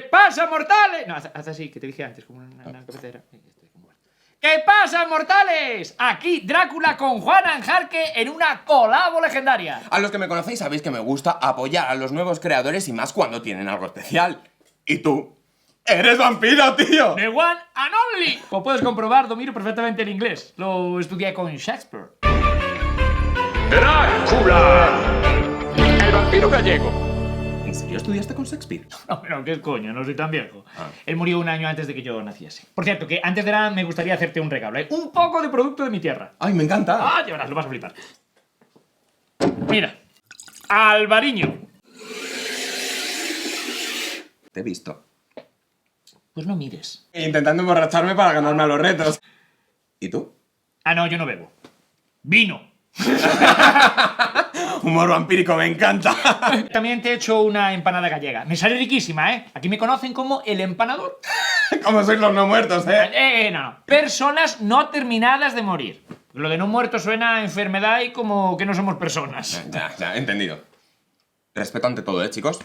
pasa, mortales? No, haz así, que te dije antes, como una cabecera. ¿Qué pasa, mortales? Aquí Drácula con Juan Anjarque en una colabo legendaria. A los que me conocéis sabéis que me gusta apoyar a los nuevos creadores y más cuando tienen algo especial. ¿Y tú? ¡Eres vampiro, tío! The one and only. Como puedes comprobar, domino perfectamente el inglés. Lo estudié con Shakespeare. ¡Drácula! El vampiro gallego. ¿En serio estudiaste con Shakespeare? No, pero qué coño, no soy tan viejo. Él murió un año antes de que yo naciese. Por cierto, que antes de nada me gustaría hacerte un regalo, ¿eh? Un poco de producto de mi tierra. ¡Ay, me encanta! Ah, ya verás, lo vas a flipar. Mira. Alvariño. Te he visto. Pues no mires. Intentando emborracharme para ganarme a los retos. ¿Y tú? Ah, no, yo no bebo. Vino. Humor vampírico, me encanta. También te he hecho una empanada gallega. Me sale riquísima, ¿eh? Aquí me conocen como el empanador. Como sois los no muertos, ¿eh? No. Personas no terminadas de morir. Lo de no muerto suena a enfermedad y como que no somos personas. Ya, entendido. Respeto ante todo, chicos.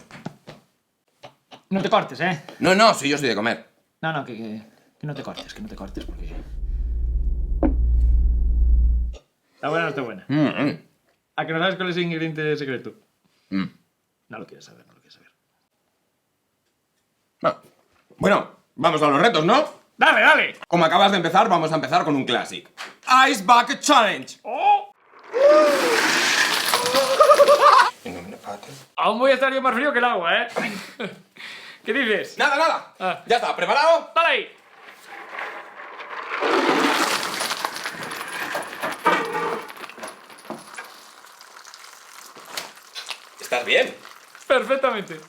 No te cortes, ¿eh? No, sí, yo soy de comer. No, que no te cortes, porque... ¿Está buena o no está buena? ¿A que no sabes cuál es el ingrediente secreto? No lo quieres saber. No. Bueno, vamos a los retos, ¿no? ¡Dale! Como acabas de empezar, vamos a empezar con un clásico. Ice Bucket Challenge. ¡Oh! Aún voy a estar yo más frío que el agua, ¿eh? ¿Qué dices? Nada. Ah. Ya está, ¿preparado? ¡Dale ahí! ¿Estás bien? Perfectamente.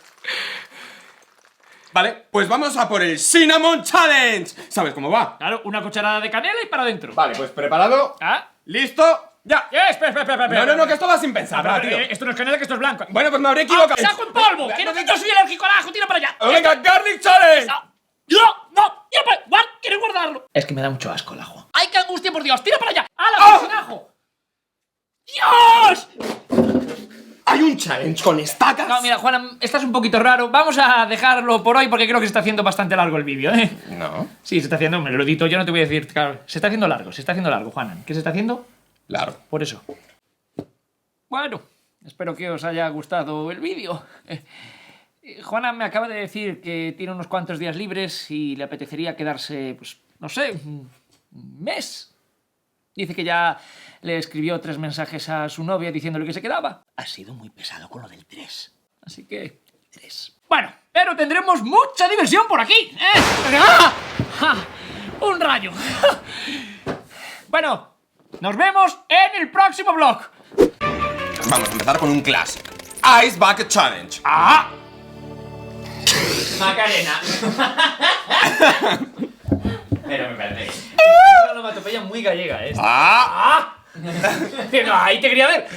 Vale, pues vamos a por el Cinnamon Challenge. ¿Sabes cómo va? Claro, una cucharada de canela y para adentro. Vale, pues preparado. ¿Ah? ¿Listo? ¡Ya! Espera. No, que esto va sin pensar, va, tío. Esto no es canela, que esto es blanco. Bueno, pues me habré equivocado. ¡Saco en polvo! ¡Que no, que yo soy alérgico al ajo! ¡Tira para allá! ¡Venga, Garlic Challenge! ¡No! ¡Tira para allá! ¿Quieres guardarlo? Es que me da mucho asco el ajo. ¡Ay, qué angustia, por Dios! ¡Tira para allá! ¡Hala, sin ajo! ¡Dios! ¿Hay un challenge con estacas? No, mira, Juana, estás un poquito raro. Vamos a dejarlo por hoy porque creo que se está haciendo bastante largo el vídeo, ¿eh? No. Sí, se está haciendo, me lo edito, yo no te voy a decir, claro. Se está haciendo largo, Juana. ¿Qué se está haciendo? Claro. Por eso. Bueno, espero que os haya gustado el vídeo. Juana me acaba de decir que tiene unos cuantos días libres y le apetecería quedarse, pues, no sé, un mes. Dice que ya le escribió 3 mensajes a su novia diciéndole que se quedaba. Ha sido muy pesado con lo del 3. Así que, 3. Bueno, pero tendremos mucha diversión por aquí, ¿eh? ¡Ah! ¡Ah! ¡Un rayo! Bueno, nos vemos en el próximo vlog. Vamos a empezar con un clásico. Ice Bucket Challenge. ¡Ah! Macarena. Pero me parece una onomatopeya muy gallega, ¿eh? ¡Ah! ¡Ah! No, ahí te quería ver.